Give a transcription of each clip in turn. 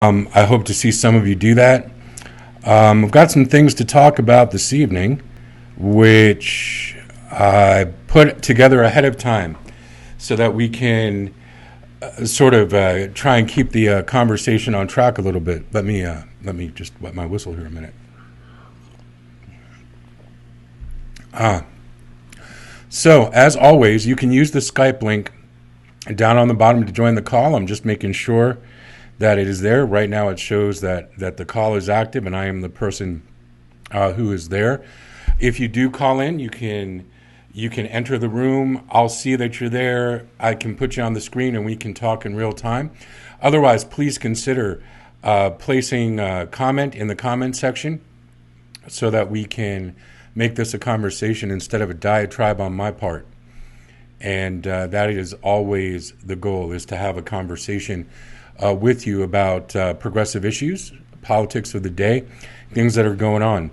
I hope to see some of you do that. I've got some things to talk about this evening, which I put together ahead of time so that we can sort of try and keep the conversation on track a little bit. Let me just wet my whistle here a minute. So, as always, you can use the Skype link down on the bottom to join the call. I'm just making sure that it is there. Right now it shows that the call is active and I am the person who is there. If you do call in, you can enter the room. I'll see that you're there. I can put you on the screen and we can talk in real time. Otherwise, please consider placing a comment in the comment section so that we can make this a conversation instead of a diatribe on my part. And that is always the goal, is to have a conversation with you about progressive issues, politics of the day, things that are going on.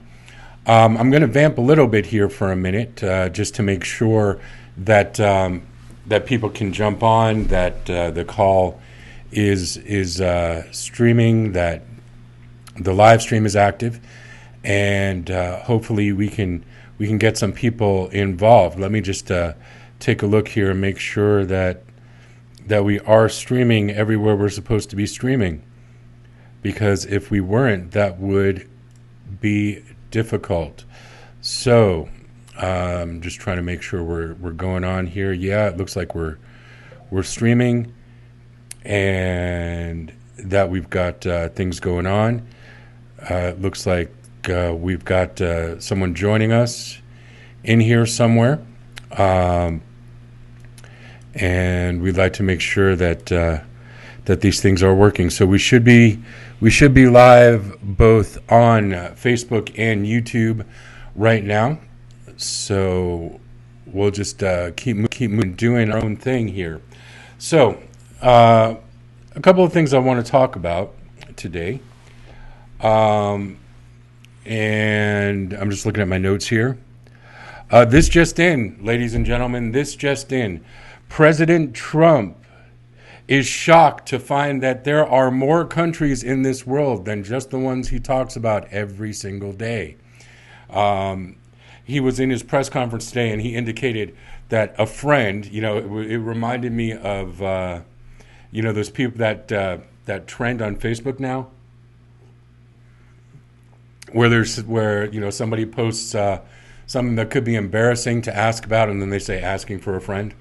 I'm going to vamp a little bit here for a minute, just to make sure that that people can jump on, that the call is streaming, that the live stream is active, and hopefully we can get some people involved. Let me just take a look here and make sure that we are streaming everywhere we're supposed to be streaming, because if we weren't, that would be difficult. So I'm just trying to make sure we're going on here. Yeah, it looks like we're streaming and that we've got things going on. It looks like we've got someone joining us in here somewhere. And we'd like to make sure that that these things are working. So we should be live both on Facebook and YouTube right now. So we'll just keep moving, doing our own thing here. So a couple of things I want to talk about today, and I'm just looking at my notes here. This just in, ladies and gentlemen. This just in. President Trump is shocked to find that there are more countries in this world than just the ones he talks about every single day. He was in his press conference today and he indicated that a friend, it reminded me of, those people that trend on Facebook now, where somebody posts something that could be embarrassing to ask about, and then they say asking for a friend.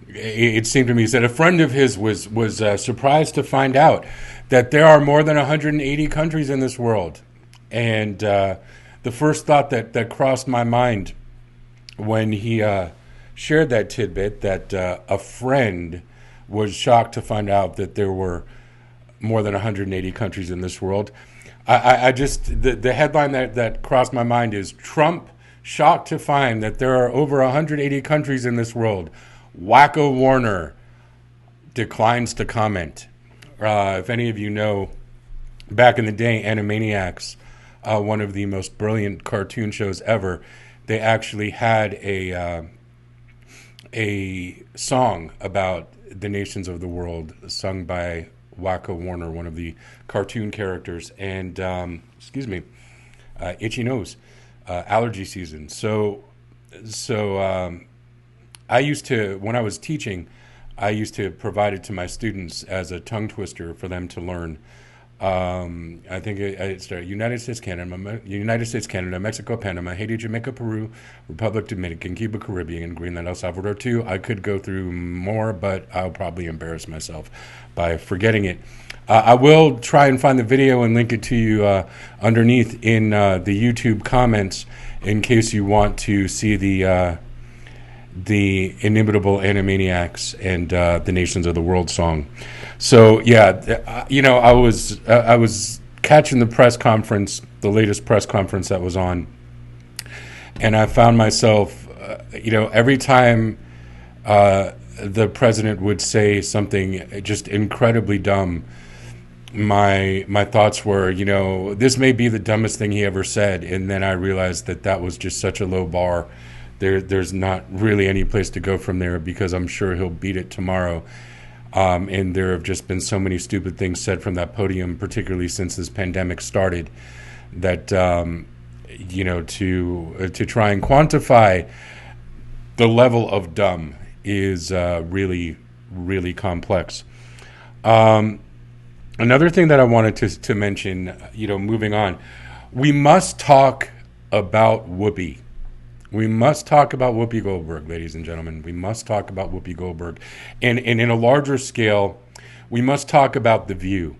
It seemed to me that a friend of his was surprised to find out that there are more than 180 countries in this world. And the first thought that crossed my mind when he shared that tidbit, that a friend was shocked to find out that there were more than 180 countries in this world. I just, the headline that crossed my mind is Trump shocked to find that there are over 180 countries in this world. Wacko Warner declines to comment. If any of you know, back in the day, Animaniacs, one of the most brilliant cartoon shows ever, they actually had a song about the nations of the world, sung by Wacko Warner, one of the cartoon characters, and itchy nose. Allergy season. So I used to, when I was teaching, I used to provide it to my students as a tongue twister for them to learn. I think it started United States, Canada, Mexico, Panama, Haiti, Jamaica, Peru, Republic Dominican, Cuba, Caribbean, Greenland, El Salvador too. I could go through more, but I'll probably embarrass myself by forgetting it. I will try and find the video and link it to you underneath in the YouTube comments in case you want to see the inimitable Animaniacs and the Nations of the World song. So yeah, I was catching the press conference, the latest press conference that was on, and I found myself, every time the president would say something just incredibly dumb, my thoughts were, this may be the dumbest thing he ever said, and then I realized that was just such a low bar. There's not really any place to go from there, because I'm sure he'll beat it tomorrow. And there have just been so many stupid things said from that podium, particularly since this pandemic started, that to try and quantify the level of dumb is really, really complex. Another thing that I wanted to mention, moving on, we must talk about Whoopi. We must talk about Whoopi Goldberg, ladies and gentlemen. We must talk about Whoopi Goldberg. And in a larger scale, we must talk about The View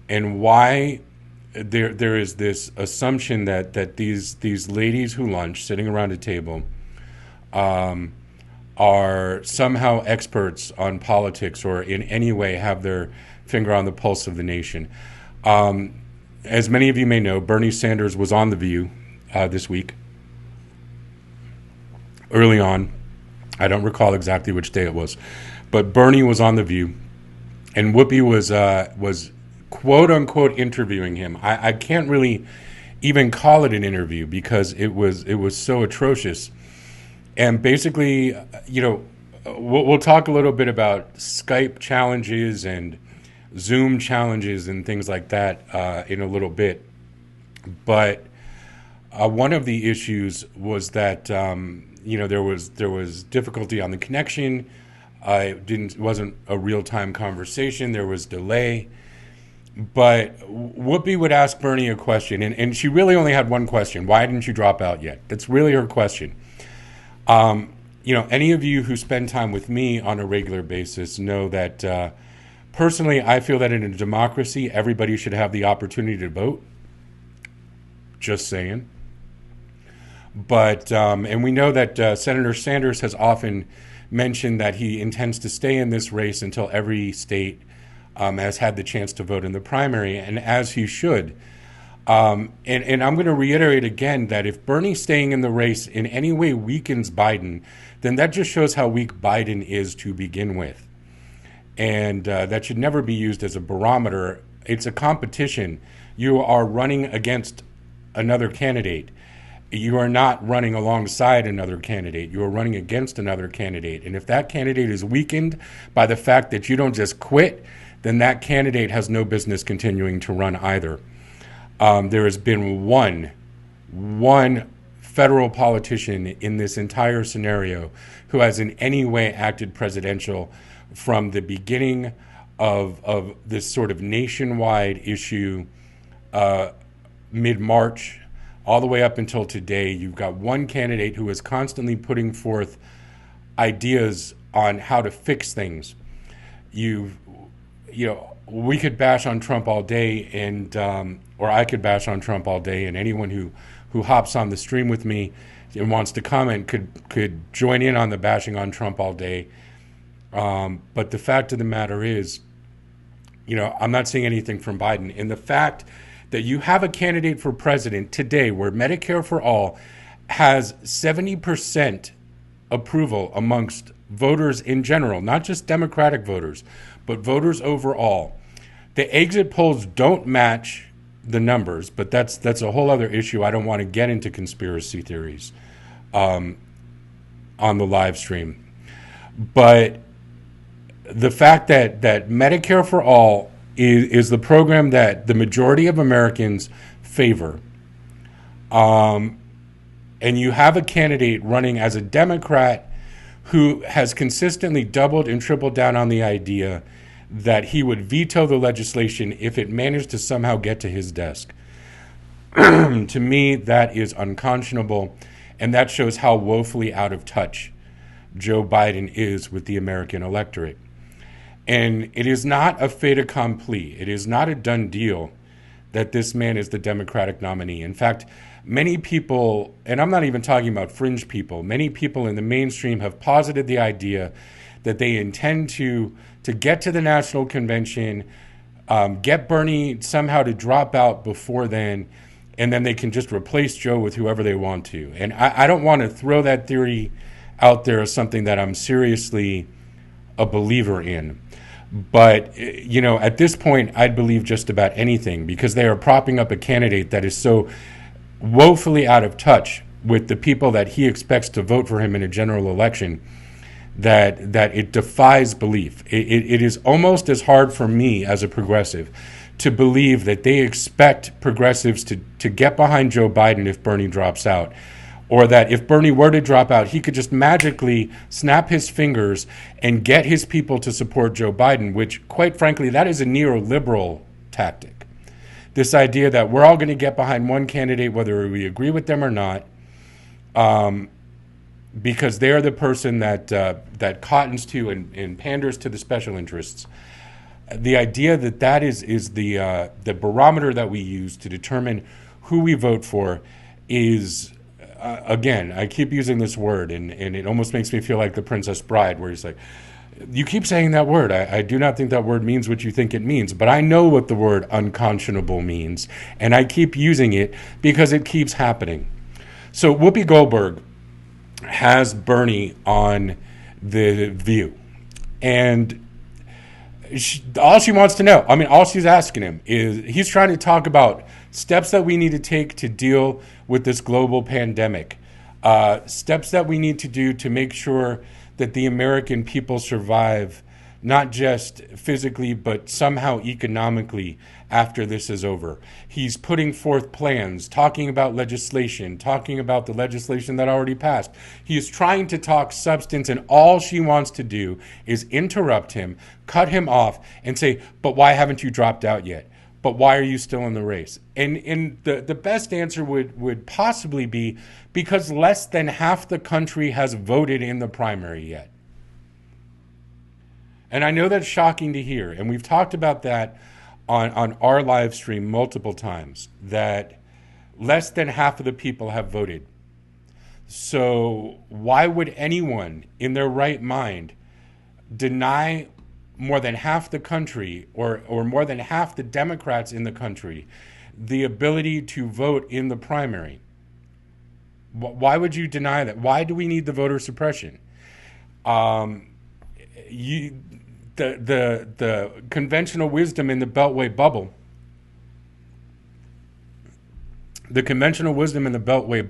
and why there is this assumption that these ladies who lunch, sitting around a table, are somehow experts on politics or in any way have their finger on the pulse of the nation. As many of you may know, Bernie Sanders was on The View this week. Early on, I don't recall exactly which day it was, but Bernie was on The View, and Whoopi was quote unquote interviewing him. I can't really even call it an interview because it was so atrocious. And basically, we'll talk a little bit about Skype challenges and Zoom challenges and things like that in a little bit. But one of the issues was that there was difficulty on the connection. It wasn't a real-time conversation. There was delay. But Whoopi would ask Bernie a question, and she really only had one question. Why didn't you drop out yet? That's really her question. Any of you who spend time with me on a regular basis know that personally, I feel that in a democracy, everybody should have the opportunity to vote. Just saying. But, and we know that Senator Sanders has often mentioned that he intends to stay in this race until every state has had the chance to vote in the primary, and as he should. And I'm going to reiterate again that if Bernie staying in the race in any way weakens Biden, then that just shows how weak Biden is to begin with. And that should never be used as a barometer. It's a competition. You are running against another candidate. You are not running alongside another candidate. You are running against another candidate. And if that candidate is weakened by the fact that you don't just quit, then that candidate has no business continuing to run either. There has been one federal politician in this entire scenario who has in any way acted presidential from the beginning of this sort of nationwide issue mid-March all the way up until today. You've got one candidate who is constantly putting forth ideas on how to fix things. We could bash on Trump all day, and or I could bash on Trump all day, and anyone who hops on the stream with me and wants to comment could join in on the bashing on Trump all day. But the fact of the matter is, I'm not seeing anything from Biden. And the fact that you have a candidate for president today where Medicare for All has 70% approval amongst voters in general, not just Democratic voters, but voters overall. The exit polls don't match the numbers, but that's a whole other issue. I don't want to get into conspiracy theories on the live stream. But the fact that Medicare for All is the program that the majority of Americans favor, and you have a candidate running as a Democrat who has consistently doubled and tripled down on the idea that he would veto the legislation if it managed to somehow get to his desk. To me, that is unconscionable, and that shows how woefully out of touch Joe Biden is with the American electorate. And it is not a fait accompli. It is not a done deal that this man is the Democratic nominee. In fact, many people, and I'm not even talking about fringe people, many people in the mainstream have posited the idea that they intend to get to the national convention, get Bernie somehow to drop out before then, and then they can just replace Joe with whoever they want to. And I don't want to throw that theory out there as something that I'm seriously a believer in. But, at this point, I'd believe just about anything because they are propping up a candidate that is so woefully out of touch with the people that he expects to vote for him in a general election that it defies belief. It is almost as hard for me as a progressive to believe that they expect progressives to get behind Joe Biden if Bernie drops out, or that if Bernie were to drop out, he could just magically snap his fingers and get his people to support Joe Biden, which, quite frankly, that is a neoliberal tactic. This idea that we're all going to get behind one candidate, whether we agree with them or not, because they're the person that cottons to and panders to the special interests. The idea that that is the barometer that we use to determine who we vote for is, again, I keep using this word, and it almost makes me feel like the Princess Bride, where he's like, you keep saying that word. I do not think that word means what you think it means, but I know what the word unconscionable means, and I keep using it because it keeps happening. So Whoopi Goldberg has Bernie on The View, and all she wants to know, all she's asking him is, he's trying to talk about steps that we need to take to deal with this global pandemic, steps that we need to do to make sure that the American people survive, not just physically, but somehow economically after this is over. He's putting forth plans, talking about legislation, talking about the legislation that already passed. He is trying to talk substance, and all she wants to do is interrupt him, cut him off, and say, but why haven't you dropped out yet? But why are you still in the race? And the best answer would possibly be because less than half the country has voted in the primary yet. And I know that's shocking to hear, and we've talked about that on our live stream multiple times, that less than half of the people have voted. So why would anyone in their right mind deny more than half the country, or more than half the Democrats in the country, the ability to vote in the primary? Why would you deny that? Why do we need the voter suppression? The conventional wisdom in the Beltway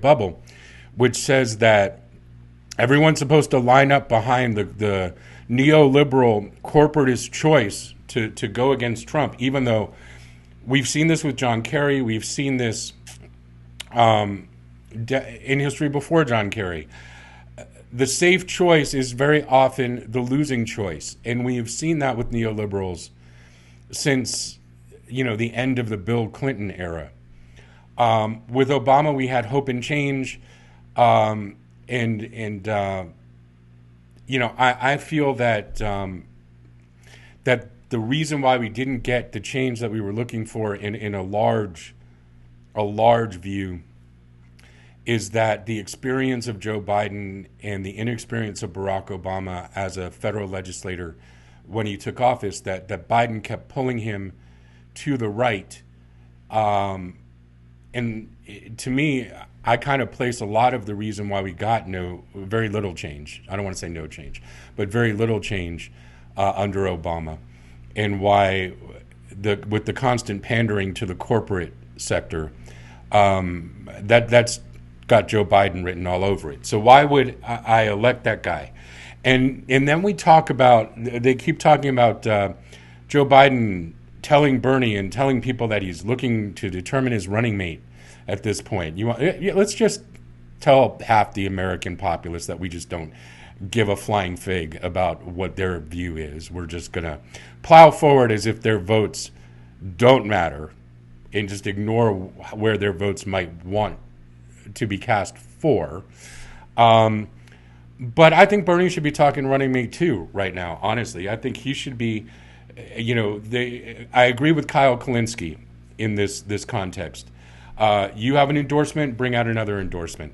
bubble, which says that everyone's supposed to line up behind the neoliberal corporatist choice to go against Trump, even though we've seen this with John Kerry, we've seen this in history before John Kerry. The safe choice is very often the losing choice, and we have seen that with neoliberals since the end of the Bill Clinton era. With Obama, we had hope and change, I feel that that the reason why we didn't get the change that we were looking for in a large view is that the experience of Joe Biden and the inexperience of Barack Obama as a federal legislator when he took office, that Biden kept pulling him to the right. And to me, I kind of place a lot of the reason why we got very little change. I don't want to say no change, but very little change under Obama, and why with the constant pandering to the corporate sector, that's got Joe Biden written all over it. So why would I elect that guy? And then they keep talking about Joe Biden telling Bernie and telling people that he's looking to determine his running mate at this point. Let's just tell half the American populace that we just don't give a flying fig about what their view is. We're just going to plow forward as if their votes don't matter and just ignore where their votes might want to be cast for. But I think Bernie should be talking running mate too right now, honestly. I think he should be, I agree with Kyle Kalinske in this context. You have an endorsement, bring out another endorsement.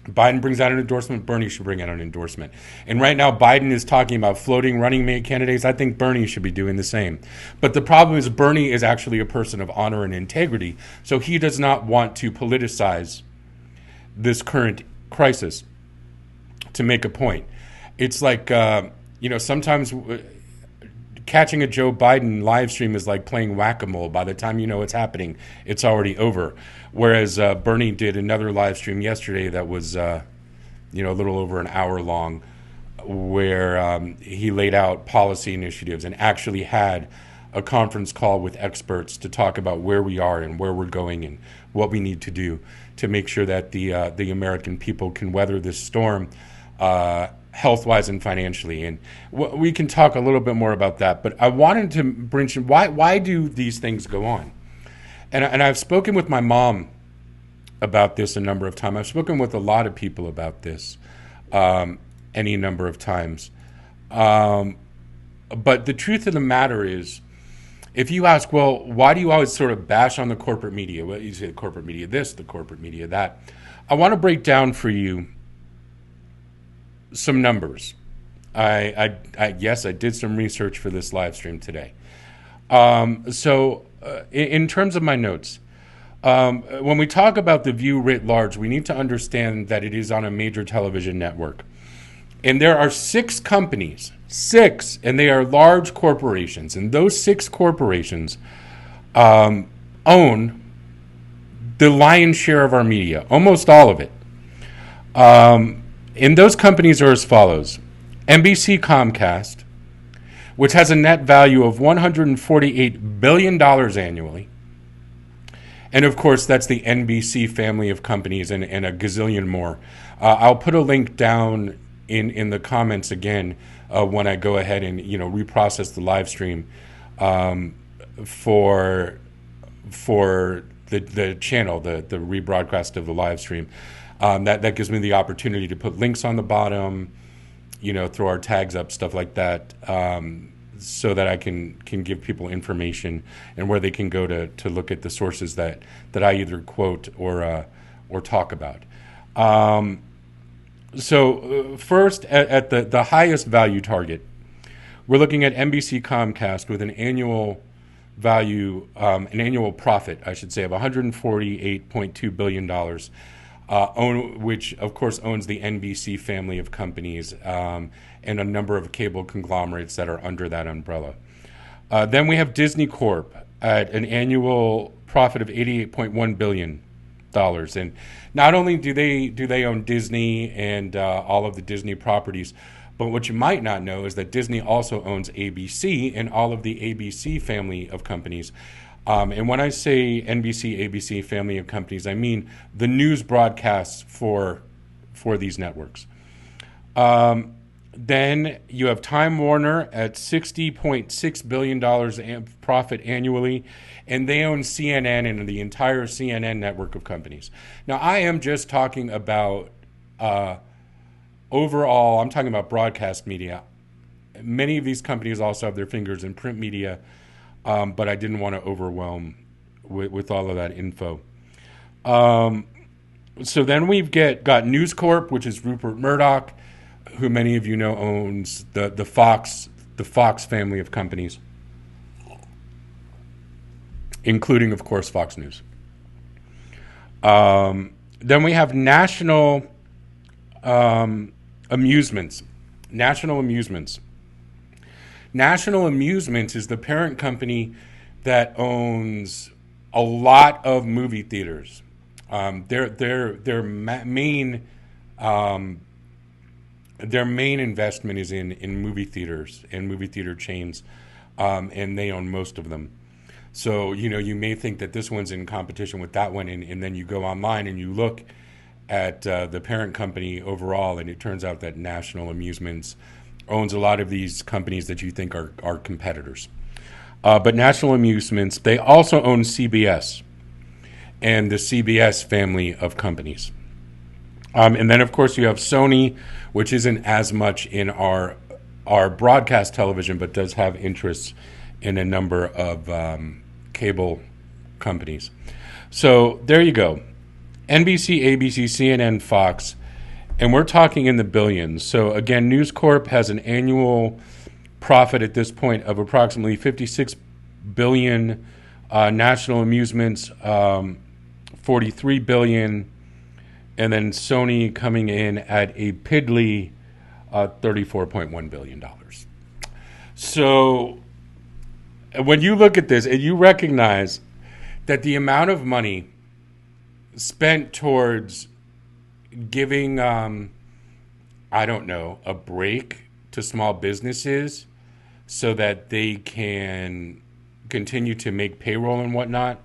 Biden brings out an endorsement, Bernie should bring out an endorsement. And right now, Biden is talking about floating running mate candidates. I think Bernie should be doing the same. But the problem is Bernie is actually a person of honor and integrity, so he does not want to politicize this current crisis to make a point. It's like, sometimes catching a Joe Biden live stream is like playing whack-a-mole. By the time you know it's happening, it's already over. Whereas Bernie did another live stream yesterday that was, a little over an hour long, where he laid out policy initiatives and actually had a conference call with experts to talk about where we are and where we're going and what we need to do to make sure that the American people can weather this storm health-wise and financially. And we can talk a little bit more about that. But I wanted to bring why do these things go on? And I've spoken with my mom about this a number of times. I've spoken with a lot of people about this any number of times. But the truth of the matter is, if you ask, well, why do you always sort of bash on the corporate media? Well, you say the corporate media this, the corporate media that. I want to break down for you some numbers. Yes, I did some research for this live stream today. In terms of my notes, when we talk about the View writ large, we need to understand that it is on a major television network. And there are 6 companies, and they are large corporations. And those 6 corporations own the lion's share of our media, almost all of it. And those companies are as follows. NBC Comcast, which has a net value of $148 billion annually. And of course, that's the NBC family of companies and a gazillion more. I'll put a link down in the comments again when I go ahead and reprocess the live stream for the channel, the rebroadcast of the live stream. That gives me the opportunity to put links on the bottom, throw our tags up, stuff like that, so that I can give people information and where they can go to look at the sources that I either quote or talk about. So first, at the highest value target, we're looking at NBC Comcast with an annual value, an annual profit, I should say, of $148.2 billion, which of course owns the NBC family of companies and a number of cable conglomerates that are under that umbrella. Then we have Disney Corp at an annual profit of $88.1 billion. And not only do they own Disney and all of the Disney properties, but what you might not know is that Disney also owns ABC and all of the ABC family of companies. And when I say NBC, ABC family of companies, I mean the news broadcasts for these networks. Then you have Time Warner at $60.6 billion profit annually, and they own CNN and the entire CNN network of companies. Now, I am just talking about overall, I'm talking about broadcast media. Many of these companies also have their fingers in print media, but I didn't want to overwhelm with all of that info. So then we've got News Corp, which is Rupert Murdoch, who many of you know owns the Fox family of companies, including, of course, Fox News. Then we have National Amusements. National Amusements. National Amusements is the parent company that owns a lot of movie theaters. Their main investment is in movie theaters and movie theater chains, and they own most of them. So, you may think that this one's in competition with that one, and then you go online and you look at the parent company overall, and it turns out that National Amusements owns a lot of these companies that you think are competitors. But National Amusements, they also own CBS and the CBS family of companies. And then, of course, you have Sony, which isn't as much in our broadcast television, but does have interests in a number of cable companies. So there you go. NBC, ABC, CNN, Fox, and we're talking in the billions. So again, News Corp has an annual profit at this point of approximately $56 billion. National Amusements, $43 billion. And then Sony coming in at a piddly $34.1 billion. So when you look at this and you recognize that the amount of money spent towards giving, a break to small businesses so that they can continue to make payroll and whatnot,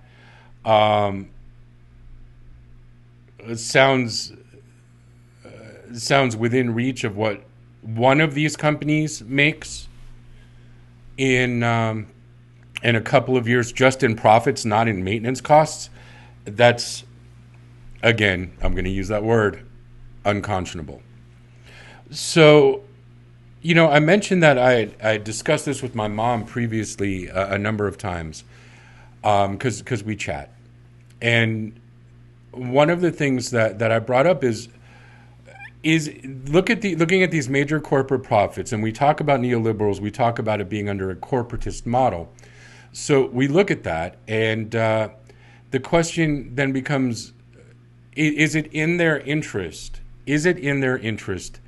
it sounds within reach of what one of these companies makes in a couple of years, just in profits, not in maintenance costs. That's, again, I'm going to use that word, unconscionable. So, I mentioned that I discussed this with my mom previously a number of times because we chat. And one of the things that I brought up is looking at these major corporate profits, and we talk about neoliberals, we talk about it being under a corporatist model. So we look at that, and the question then becomes, is it in their interest? Is it in their interest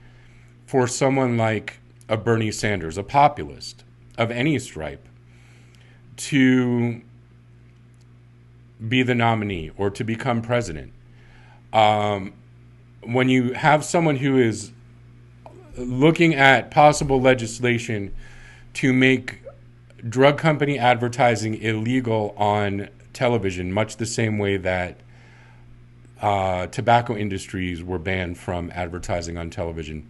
for someone like a Bernie Sanders, a populist of any stripe, to be the nominee or to become president? When you have someone who is looking at possible legislation to make drug company advertising illegal on television, much the same way that tobacco industries were banned from advertising on television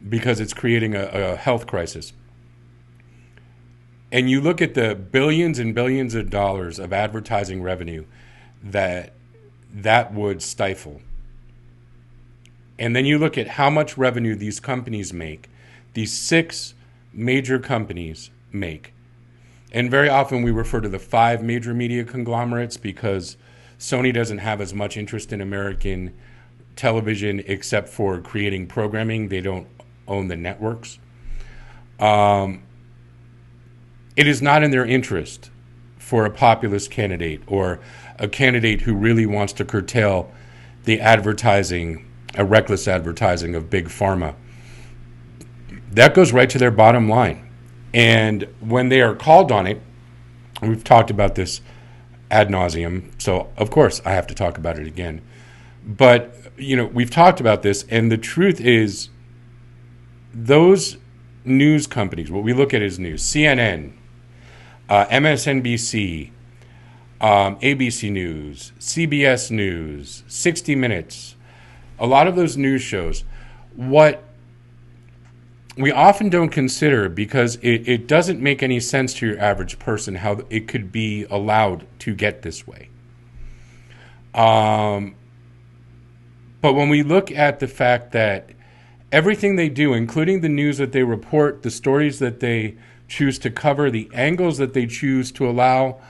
because it's creating a health crisis. And you look at the billions and billions of dollars of advertising revenue that would stifle. And then you look at how much revenue these companies make, these 6 major companies make. And very often we refer to the 5 major media conglomerates because Sony doesn't have as much interest in American television except for creating programming. They don't own the networks. It is not in their interest for a populist candidate or a candidate who really wants to curtail the advertising, a reckless advertising of big pharma. That goes right to their bottom line. And when they are called on it, we've talked about this ad nauseum, so of course I have to talk about it again. But, we've talked about this, and the truth is those news companies, what we look at as news, CNN, MSNBC, ABC News, CBS News, 60 Minutes, a lot of those news shows, what we often don't consider, because it doesn't make any sense to your average person how it could be allowed to get this way. But when we look at the fact that everything they do, including the news that they report, the stories that they choose to cover, the angles that they choose to allow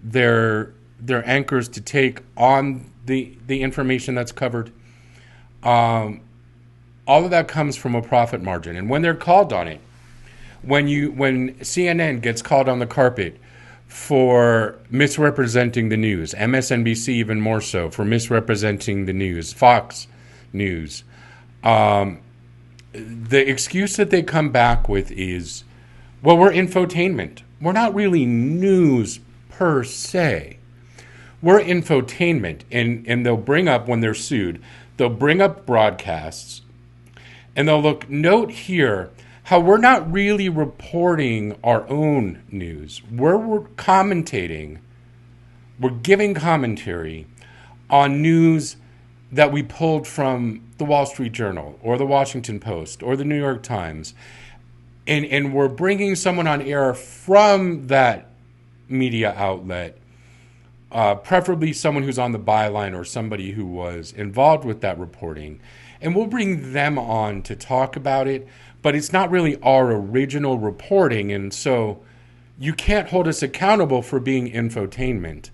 their anchors to take on the information that's covered, all of that comes from a profit margin. And when they're called on it, when CNN gets called on the carpet for misrepresenting the news, MSNBC even more so for misrepresenting the news, Fox News, the excuse that they come back with is, well, we're infotainment. We're not really news per se. We're infotainment. And they'll bring up, when they're sued, they'll bring up broadcasts, and they'll note here how we're not really reporting our own news. We're commentating, we're giving commentary on news that we pulled from the Wall Street Journal or the Washington Post or the New York Times. And we're bringing someone on air from that media outlet, preferably someone who's on the byline or somebody who was involved with that reporting. And we'll bring them on to talk about it, but it's not really our original reporting. And so you can't hold us accountable for being infotainment,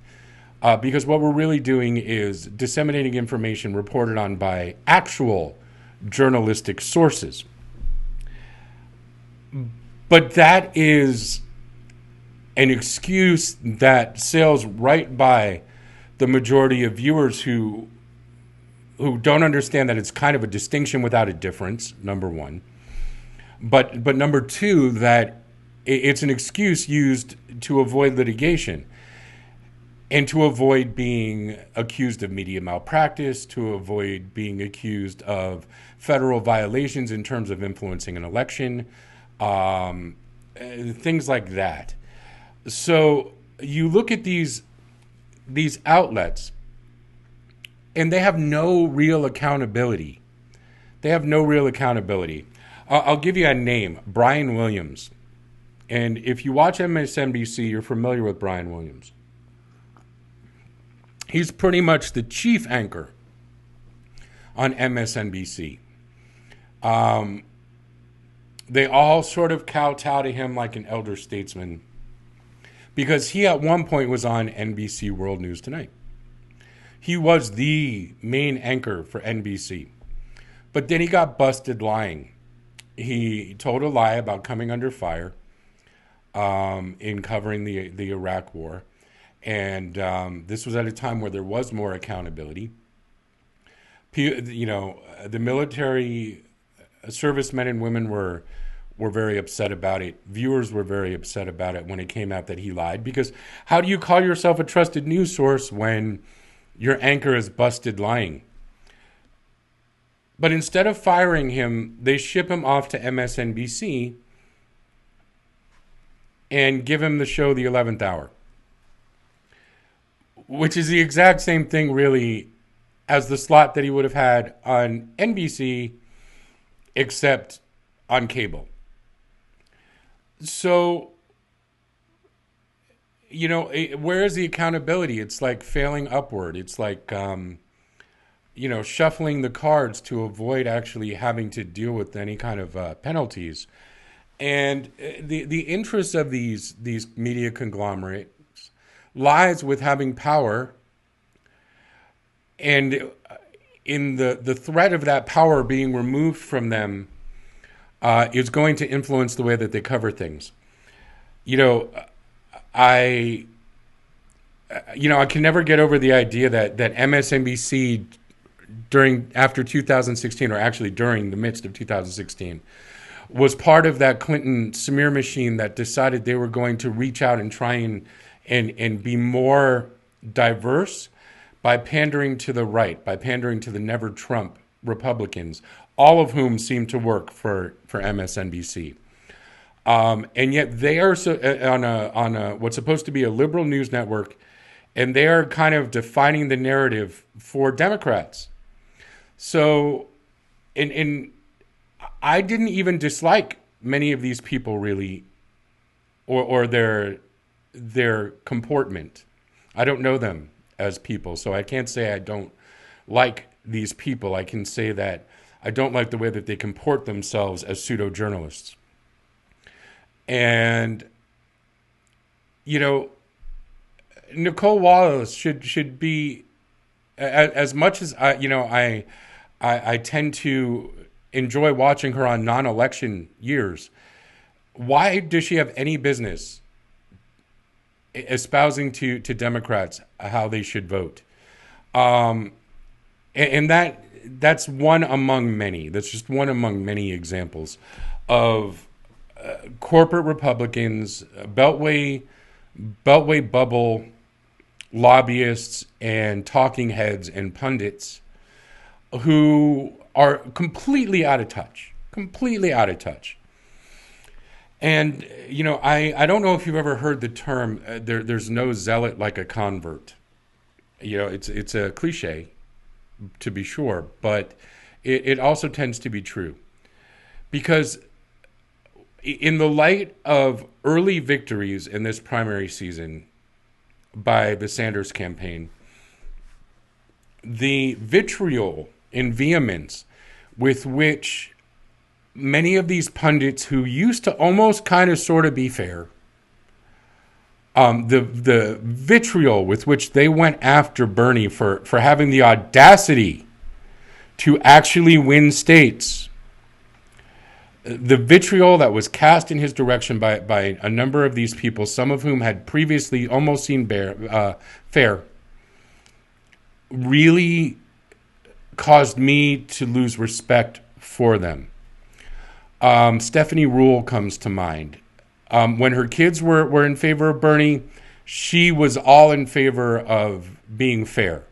because what we're really doing is disseminating information reported on by actual journalistic sources. But that is an excuse that sails right by the majority of viewers who don't understand that it's kind of a distinction without a difference, number one. But number two, that it's an excuse used to avoid litigation. and to avoid being accused of media malpractice, to avoid being accused of federal violations in terms of influencing an election, things like that. So you look at these outlets, and they have no real accountability. They have no real accountability. I'll give you a name, Brian Williams. And if you watch MSNBC, you're familiar with Brian Williams. He's pretty much the chief anchor on MSNBC. They all sort of kowtow to him like an elder statesman because he at one point was on NBC World News Tonight. He was the main anchor for NBC. But then he got busted lying. He told a lie about coming under fire in covering the Iraq War. And this was at a time where there was more accountability. You know, the military servicemen and women were very upset about it. Viewers were very upset about it when it came out that he lied. Because how do you call yourself a trusted news source when your anchor is busted lying? But instead of firing him, they ship him off to MSNBC and give him the show The 11th Hour, which is the exact same thing, really, as the slot that he would have had on NBC, except on cable. So, you know, where is the accountability? It's like failing upward. It's like, you know, shuffling the cards to avoid actually having to deal with any kind of penalties. And the interest of these media conglomerates lies with having power, and in the threat of that power being removed from them is going to influence the way that they cover things. You know, I can never get over the idea that MSNBC after 2016, or actually during the midst of 2016, was part of that Clinton smear machine that decided they were going to reach out and try and be more diverse by pandering to the right, by pandering to the never Trump Republicans, all of whom seem to work for MSNBC. And yet they are on a what's supposed to be a liberal news network, and they are kind of defining the narrative for Democrats. So, and I didn't even dislike many of these people really, or their comportment. I don't know them as people, so I can't say I don't like these people. I can say that I don't like the way that they comport themselves as pseudo-journalists. And, you know, Nicole Wallace should be, as much as I tend to enjoy watching her on non-election years. Why does she have any business espousing to Democrats how they should vote? And that's one among many. That's just one among many examples of corporate Republicans, Beltway bubble lobbyists and talking heads and pundits who are completely out of touch. And, you know, I don't know if you've ever heard the term, there's no zealot like a convert. You know, it's a cliche, to be sure, but it also tends to be true. Because in the light of early victories in this primary season by the Sanders campaign, the vitriol and vehemence with which many of these pundits who used to almost kind of sort of be fair, the vitriol with which they went after Bernie for having the audacity to actually win states, the vitriol that was cast in his direction by a number of these people, some of whom had previously almost seen fair, really caused me to lose respect for them. Stephanie Ruhle comes to mind. When her kids were in favor of Bernie, she was all in favor of being fair.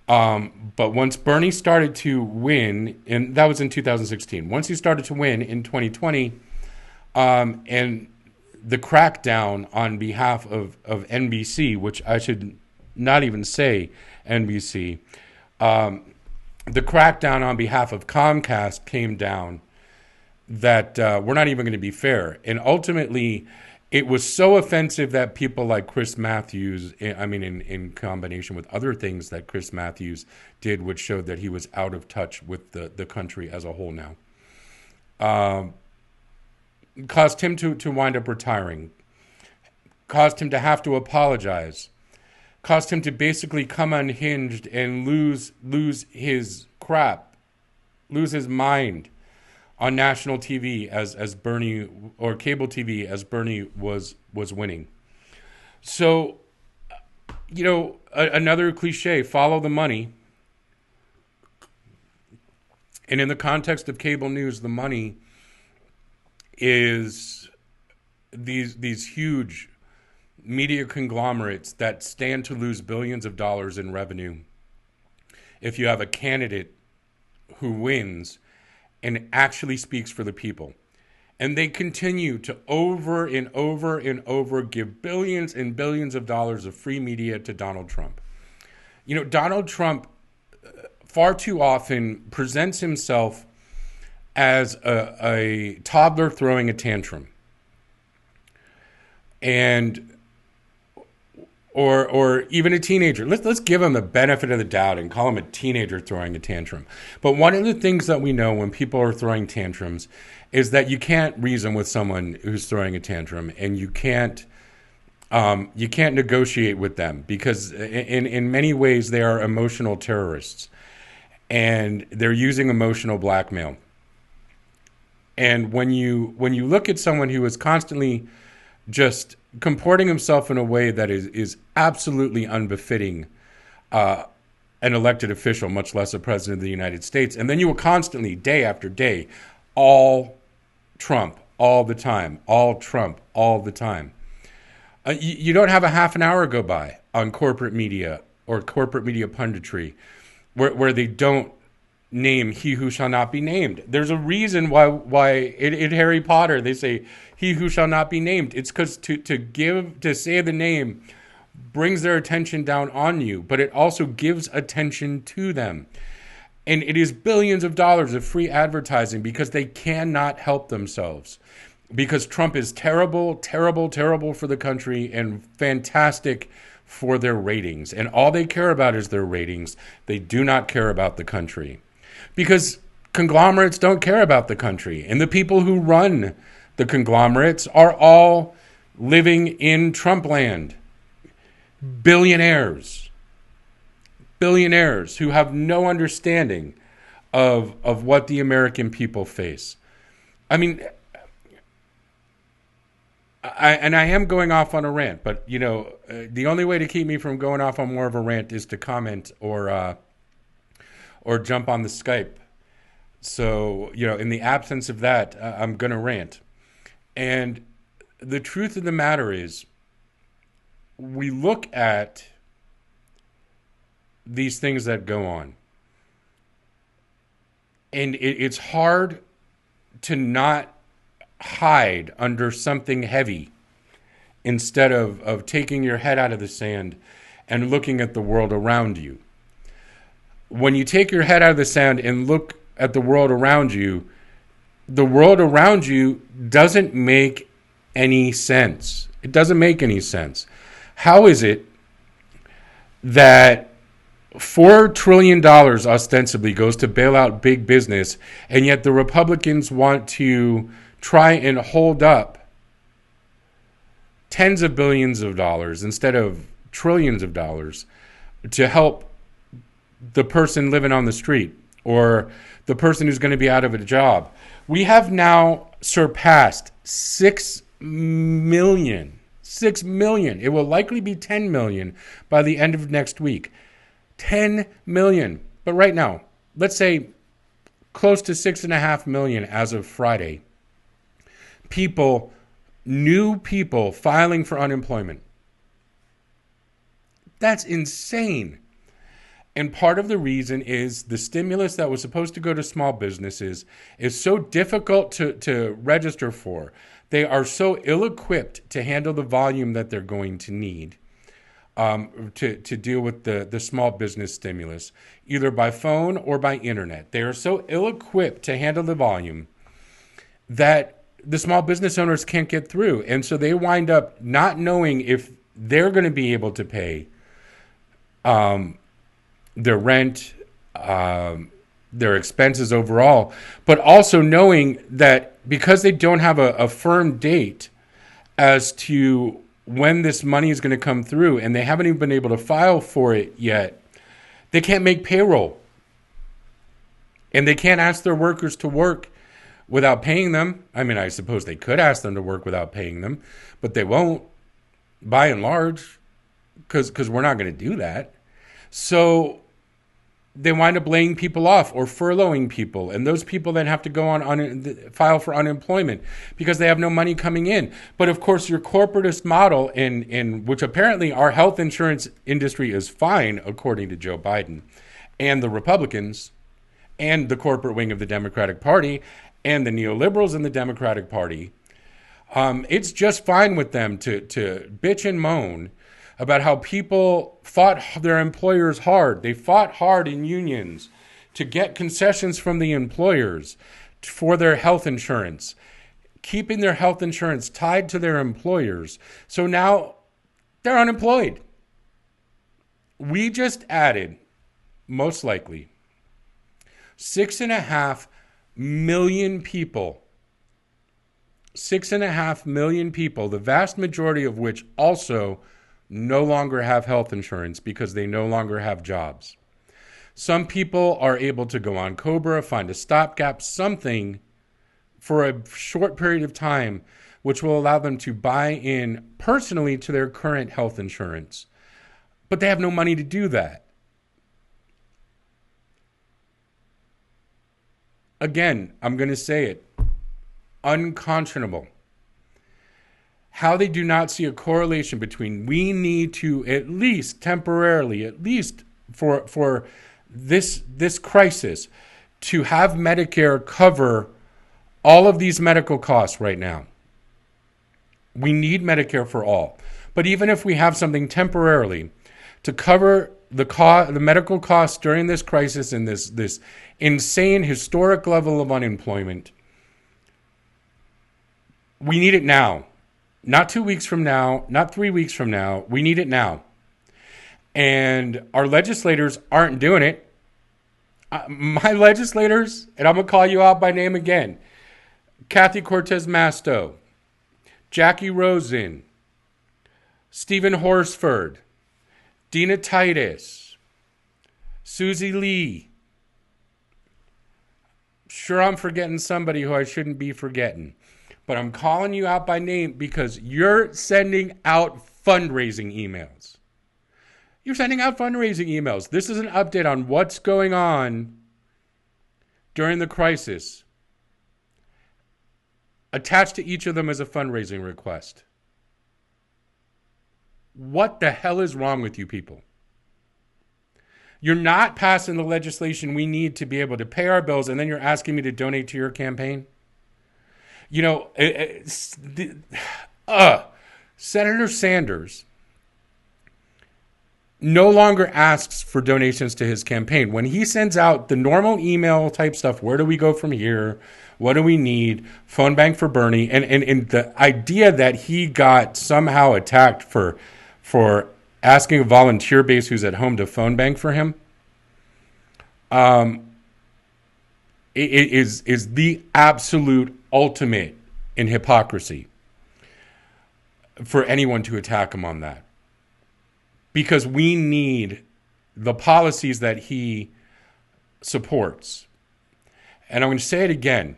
But once Bernie started to win, and that was in 2016, once he started to win in 2020, and the crackdown on behalf of NBC, which I should not even say NBC, the crackdown on behalf of Comcast came down, that we're not even going to be fair. And ultimately, it was so offensive that people like Chris Matthews, I mean, in combination with other things that Chris Matthews did, which showed that he was out of touch with the country as a whole now, caused him to wind up retiring, caused him to have to apologize, caused him to basically come unhinged and lose his crap, lose his mind on national TV as Bernie, or cable TV as Bernie was winning. So, another cliche, follow the money. And in the context of cable news, the money is these huge media conglomerates that stand to lose billions of dollars in revenue if you have a candidate who wins and actually speaks for the people. And they continue to over and over and over give billions and billions of dollars of free media to Donald Trump. Donald Trump far too often presents himself as a toddler throwing a tantrum. And or even a teenager. Let's give him the benefit of the doubt and call him a teenager throwing a tantrum. But one of the things that we know when people are throwing tantrums is that you can't reason with someone who's throwing a tantrum, and you can't negotiate with them, because in many ways they are emotional terrorists, and they're using emotional blackmail. And when you look at someone who is constantly just comporting himself in a way that is absolutely unbefitting an elected official, much less a president of the United States, and then you will constantly, day after day, all Trump all the time, all Trump all the time. You don't have a half an hour go by on corporate media or corporate media punditry where they don't name he who shall not be named. There's a reason why in Harry Potter they say he who shall not be named. It's because to say the name brings their attention down on you, but it also gives attention to them. And it is billions of dollars of free advertising because they cannot help themselves. Because Trump is terrible, terrible, terrible for the country and fantastic for their ratings. And all they care about is their ratings. They do not care about the country. Because conglomerates don't care about the country. And the people who run the conglomerates are all living in Trump land. Billionaires who have no understanding of what the American people face. I mean, I am going off on a rant, but the only way to keep me from going off on more of a rant is to comment or jump on the Skype. So, in the absence of that, I'm going to rant. And the truth of the matter is, we look at these things that go on, and it's hard to not hide under something heavy instead of taking your head out of the sand and looking at the world around you. When you take your head out of the sand and look at the world around you doesn't make any sense. It doesn't make any sense. How is it that $4 trillion ostensibly goes to bail out big business, and yet the Republicans want to try and hold up tens of billions of dollars instead of trillions of dollars to help the person living on the street or the person who's going to be out of a job? We have now surpassed 6 million. 6 million. It will likely be 10 million by the end of next week. 10 million. But right now, let's say close to 6.5 million as of Friday. New people filing for unemployment. That's insane. And part of the reason is the stimulus that was supposed to go to small businesses is so difficult to register for. They are so ill-equipped to handle the volume that they're going to need to deal with the small business stimulus, either by phone or by internet. They are so ill-equipped to handle the volume that the small business owners can't get through. And so they wind up not knowing if they're going to be able to pay their rent, their expenses overall, but also knowing that because they don't have a firm date as to when this money is going to come through and they haven't even been able to file for it yet, they can't make payroll. And they can't ask their workers to work without paying them. I mean, I suppose they could ask them to work without paying them, but they won't, by and large, because we're not going to do that. So they wind up laying people off or furloughing people, and those people then have to go on file for unemployment because they have no money coming in. But of course, your corporatist model, in which apparently our health insurance industry is fine, according to Joe Biden and the Republicans and the corporate wing of the Democratic Party and the neoliberals in the Democratic Party, it's just fine with them to bitch and moan about how people fought their employers hard. They fought hard in unions to get concessions from the employers for their health insurance, keeping their health insurance tied to their employers. So now they're unemployed. We just added, most likely, 6.5 million people. 6.5 million people, the vast majority of which also no longer have health insurance because they no longer have jobs. Some people are able to go on COBRA, find a stopgap, something for a short period of time, which will allow them to buy in personally to their current health insurance. But they have no money to do that. Again, I'm going to say it. Unconscionable. How they do not see a correlation between we need to at least temporarily, at least for this crisis, to have Medicare cover all of these medical costs right now. We need Medicare for all. But even if we have something temporarily to cover the medical costs during this crisis and this insane historic level of unemployment, we need it now. Not 2 weeks from now, not 3 weeks from now. We need it now. And our legislators aren't doing it. My legislators, and I'm going to call you out by name again, Kathy Cortez Masto, Jackie Rosen, Stephen Horsford, Dina Titus, Susie Lee. Sure, I'm forgetting somebody who I shouldn't be forgetting. But I'm calling you out by name because you're sending out fundraising emails. You're sending out fundraising emails. This is an update on what's going on during the crisis. Attached to each of them is a fundraising request. What the hell is wrong with you people? You're not passing the legislation we need to be able to pay our bills, and then you're asking me to donate to your campaign? You know, Senator Sanders no longer asks for donations to his campaign. When he sends out the normal email type stuff, where do we go from here? What do we need? Phone bank for Bernie. And the idea that he got somehow attacked for asking a volunteer base who's at home to phone bank for him, it is the absolute ultimate in hypocrisy for anyone to attack him on that. Because we need the policies that he supports. And I'm going to say it again.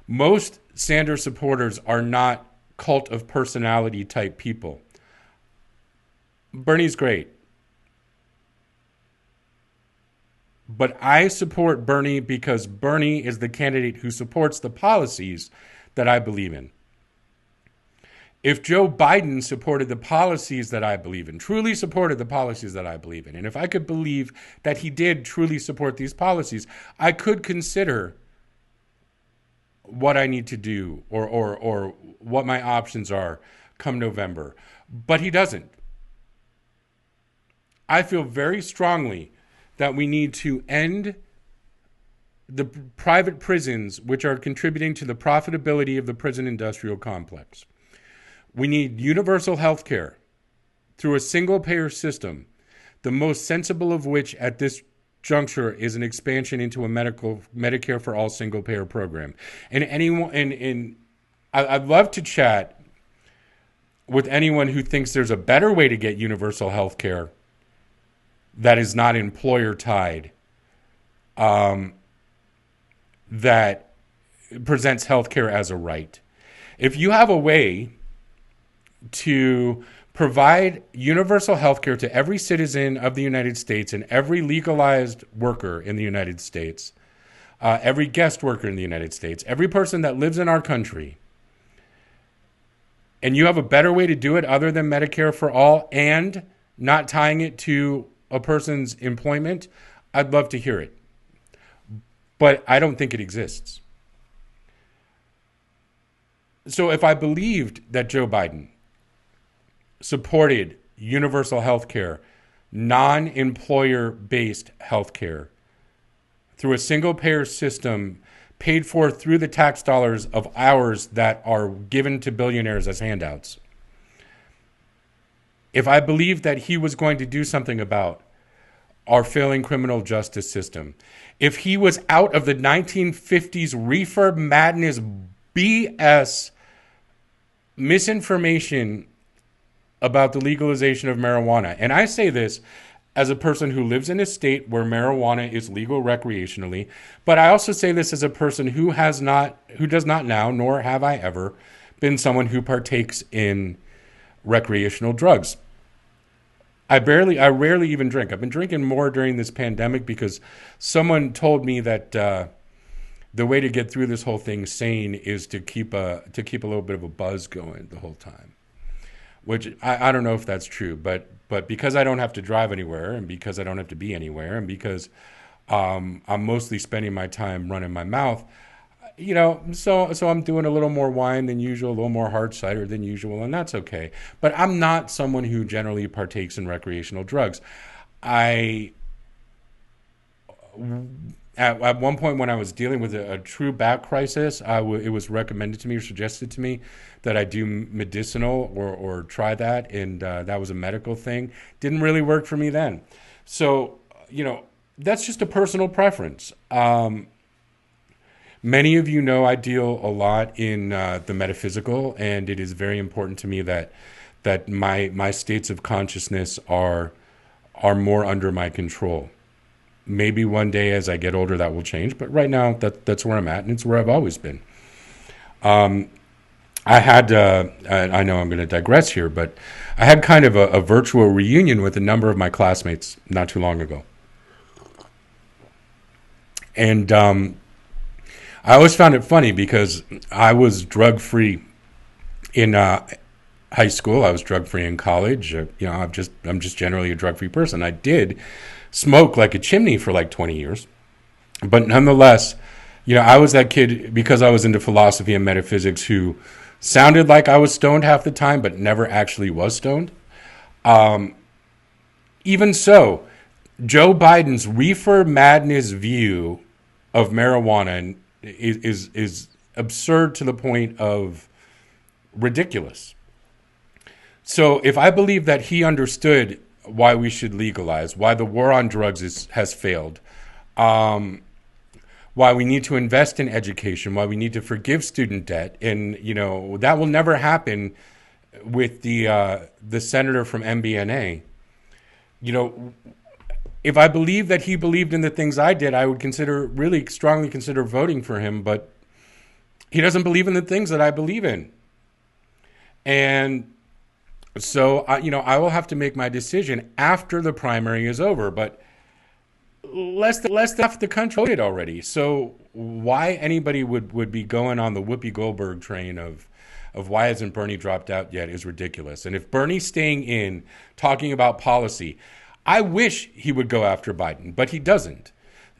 Most Sanders supporters are not cult of personality type people. Bernie's great. But I support Bernie because Bernie is the candidate who supports the policies that I believe in. If Joe Biden supported the policies that I believe in, truly supported the policies that I believe in, and if I could believe that he did truly support these policies, I could consider what I need to do or what my options are come November. But he doesn't. I feel very strongly that we need to end the private prisons, which are contributing to the profitability of the prison industrial complex. We need universal health care through a single-payer system, the most sensible of which at this juncture is an expansion into a Medicare for all single-payer program. I'd love to chat with anyone who thinks there's a better way to get universal health care that is not employer-tied, that presents health care as a right. If you have a way to provide universal health care to every citizen of the United States and every legalized worker in the United States, every guest worker in the United States, every person that lives in our country, and you have a better way to do it other than Medicare for all and not tying it to a person's employment, I'd love to hear it. But I don't think it exists. So if I believed that Joe Biden supported universal health care, non-employer-based health care, through a single-payer system paid for through the tax dollars of ours that are given to billionaires as handouts, if I believed that he was going to do something about our failing criminal justice system, if he was out of the 1950s reefer madness BS misinformation about the legalization of marijuana. And I say this as a person who lives in a state where marijuana is legal recreationally, but I also say this as a person who does not now, nor have I ever, been someone who partakes in recreational drugs. I rarely even drink. I've been drinking more during this pandemic because someone told me that the way to get through this whole thing sane is to keep a little bit of a buzz going the whole time. Which I don't know if that's true, but because I don't have to drive anywhere, and because I don't have to be anywhere, and because I'm mostly spending my time running my mouth, so I'm doing a little more wine than usual, a little more hard cider than usual, and that's okay. But I'm not someone who generally partakes in recreational drugs. At one point when I was dealing with a true back crisis, it was recommended to me or suggested to me that I do medicinal or try that, and that was a medical thing. Didn't really work for me then. So, that's just a personal preference. Many of you know I deal a lot in the metaphysical, and it is very important to me that my states of consciousness are more under my control. Maybe one day as I get older that will change, but right now that's where I'm at, and it's where I've always been. I had, I know I'm going to digress here, but I had kind of a virtual reunion with a number of my classmates not too long ago. And I always found it funny because I was drug-free in high school. I was drug-free in college. I'm just generally a drug-free person. I did smoke like a chimney for like 20 years. But nonetheless, I was that kid because I was into philosophy and metaphysics who sounded like I was stoned half the time, but never actually was stoned. Even so, Joe Biden's reefer madness view of marijuana is absurd to the point of ridiculous. So if I believe that he understood why we should legalize, why the war on drugs has failed, why we need to invest in education, why we need to forgive student debt, and that will never happen with the senator from MBNA. If I believe that he believed in the things I did, I would really strongly consider voting for him, but he doesn't believe in the things that I believe in. And so, I will have to make my decision after the primary is over, but less than half the country voted already. So why anybody would be going on the Whoopi Goldberg train of of why hasn't Bernie dropped out yet is ridiculous. And if Bernie's staying in, talking about policy, I wish he would go after Biden, but he doesn't.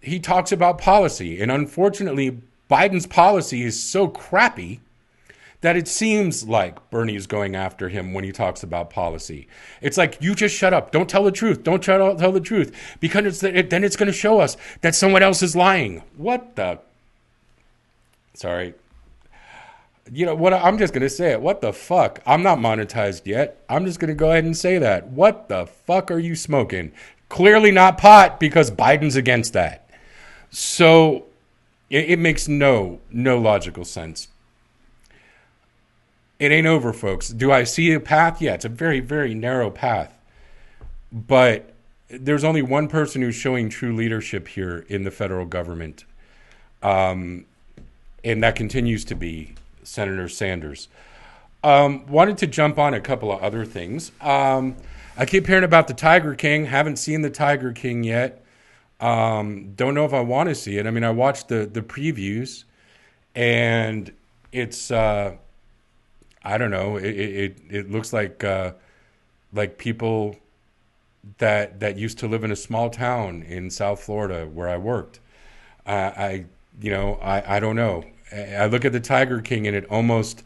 He talks about policy, and unfortunately, Biden's policy is so crappy that it seems like Bernie is going after him when he talks about policy. It's like, you just shut up. Don't tell the truth. Don't try to tell the truth. Because then it's going to show us that someone else is lying. What the? Sorry. You know what? I'm just going to say it. What the fuck? I'm not monetized yet. I'm just going to go ahead and say that. What the fuck are you smoking? Clearly not pot, because Biden's against that. So it makes no logical sense. It ain't over, folks. Do I see a path? Yeah, it's a very, very narrow path. But there's only one person who's showing true leadership here in the federal government. And that continues to be Senator Sanders. Wanted to jump on a couple of other things. I keep hearing about the Tiger King. Haven't seen the Tiger King yet. Don't know if I want to see it. I mean, I watched the previews, and it's... I don't know. It looks like people that used to live in a small town in South Florida where I worked. I don't know. I look at the Tiger King and it almost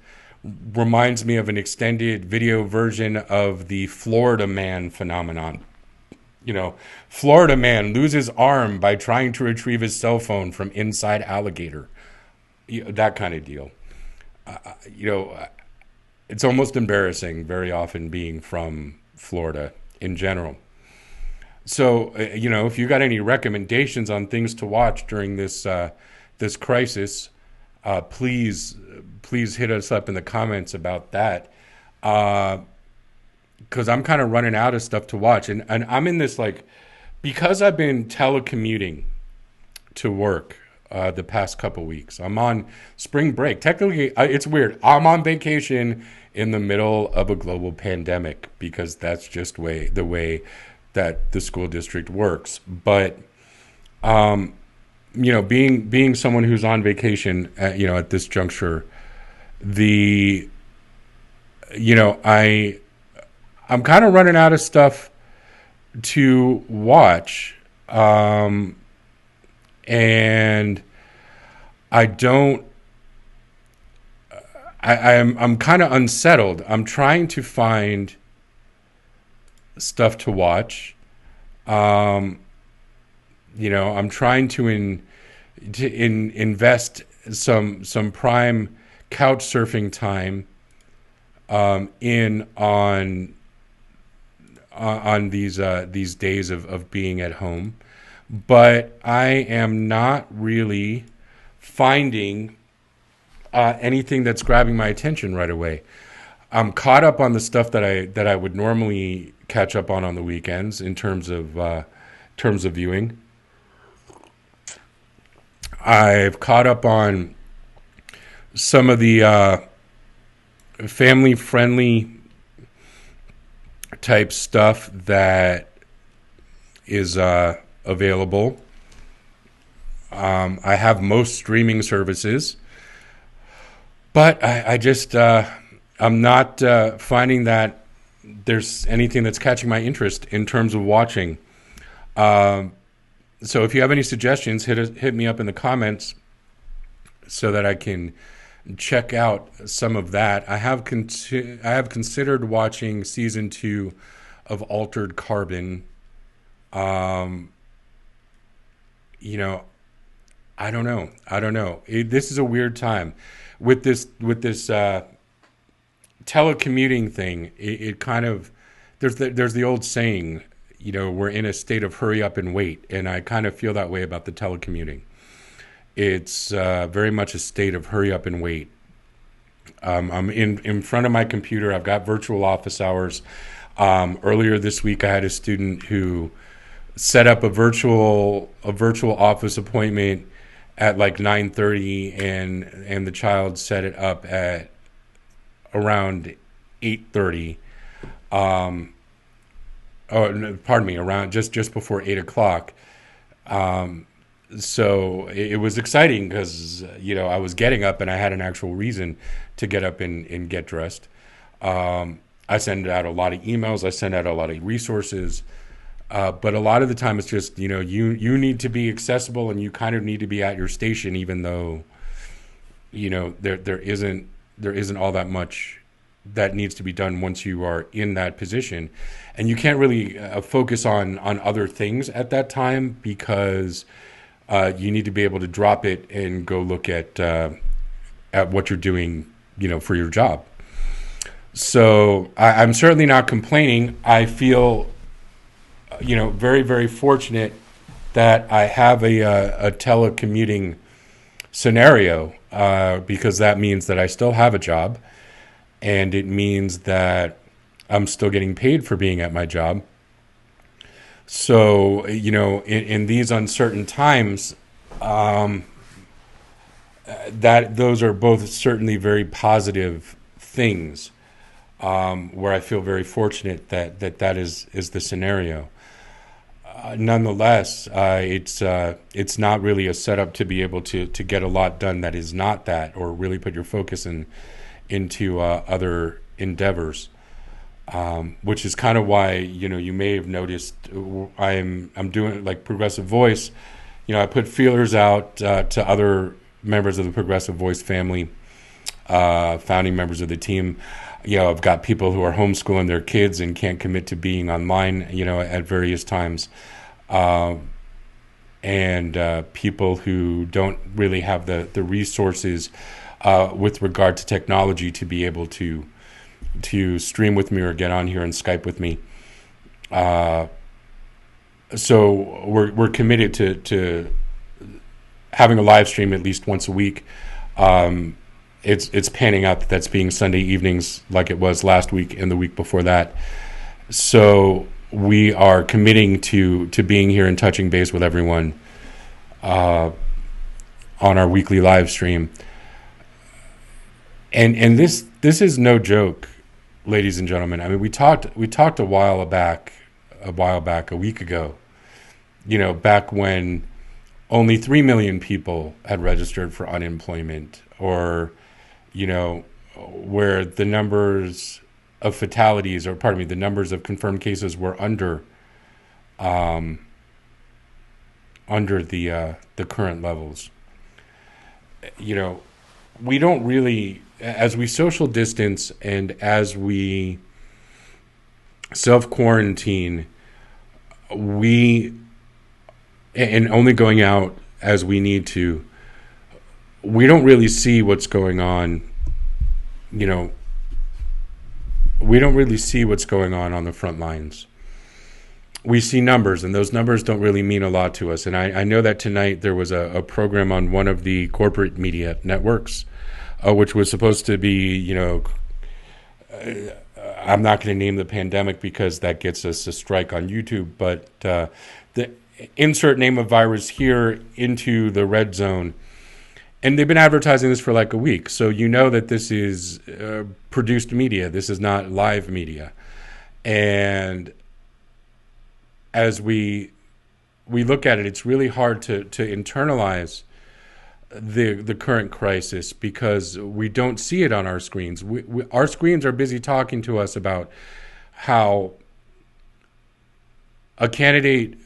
reminds me of an extended video version of the Florida Man phenomenon. You know, Florida man loses arm by trying to retrieve his cell phone from inside alligator. That kind of deal. It's almost embarrassing very often being from Florida in general. So, if you got any recommendations on things to watch during this crisis, please hit us up in the comments about that. Because I'm kind of running out of stuff to watch. And I'm in this, because I've been telecommuting to work the past couple weeks. I'm on spring break. Technically, it's weird. I'm on vacation in the middle of a global pandemic because that's just the way that the school district works. But, being someone who's on vacation, at this juncture, I'm kind of running out of stuff to watch. And I'm kind of unsettled. I'm trying to find stuff to watch. I'm trying to invest some prime couch surfing time on these days of being at home. But I am not really finding anything that's grabbing my attention right away. I'm caught up on the stuff that I would normally catch up on the weekends in terms of viewing. I've caught up on some of the family-friendly type stuff that is available. I have most streaming services, but I just I'm not finding that there's anything that's catching my interest in terms of watching. So if you have any suggestions, hit me up in the comments so that I can check out some of that. I have considered watching season 2 of Altered Carbon. I don't know. This is a weird time with this telecommuting thing. It kind of there's the old saying, we're in a state of hurry up and wait, and I kind of feel that way about the telecommuting. It's very much a state of hurry up and wait. I'm in front of my computer. I've got virtual office hours. Earlier this week, I had a student who set up a virtual office appointment at 9:30, and the child set it up at around 8:30. Around just before 8 o'clock. So it was exciting because, I was getting up and I had an actual reason to get up and get dressed. I send out a lot of emails. I send out a lot of resources. But a lot of the time it's just, you need to be accessible and you kind of need to be at your station, even though, there isn't all that much that needs to be done once you are in that position. And you can't really focus on other things at that time because you need to be able to drop it and go look at what you're doing, for your job. So I'm certainly not complaining. I feel, very, very fortunate that I have a telecommuting scenario because that means that I still have a job, and it means that I'm still getting paid for being at my job. So, in these uncertain times, that those are both certainly very positive things, where I feel very fortunate that is the scenario. Nonetheless, it's not really a setup to be able to get a lot done that is not that, or really put your focus into other endeavors. Which is kind of why, you may have noticed I'm doing like Progressive Voice. I put feelers out to other members of the Progressive Voice family, founding members of the team. I've got people who are homeschooling their kids and can't commit to being online, at various times, and people who don't really have the resources with regard to technology to be able to stream with me or get on here and Skype with me. So we're committed to having a live stream at least once a week. It's panning out that's being Sunday evenings like it was last week and the week before that. So we are committing to being here and touching base with everyone on our weekly live stream. And this is no joke, ladies and gentlemen. I mean, we talked a while back, a week ago, back when only 3 million people had registered for unemployment, or, where the numbers of fatalities, or pardon me, the numbers of confirmed cases were under the current levels. We don't really, as we social distance and as we self-quarantine, and only going out as we need to, we don't really see what's going on, we don't really see what's going on the front lines. We see numbers, and those numbers don't really mean a lot to us. And I know that tonight there was a program on one of the corporate media networks, which was supposed to be, I'm not going to name the pandemic because that gets us a strike on YouTube, but the insert name of virus here into the red zone. And they've been advertising this for like a week. So that this is produced media. This is not live media. And as we look at it, it's really hard to internalize the current crisis because we don't see it on our screens. Our screens are busy talking to us about how a candidate,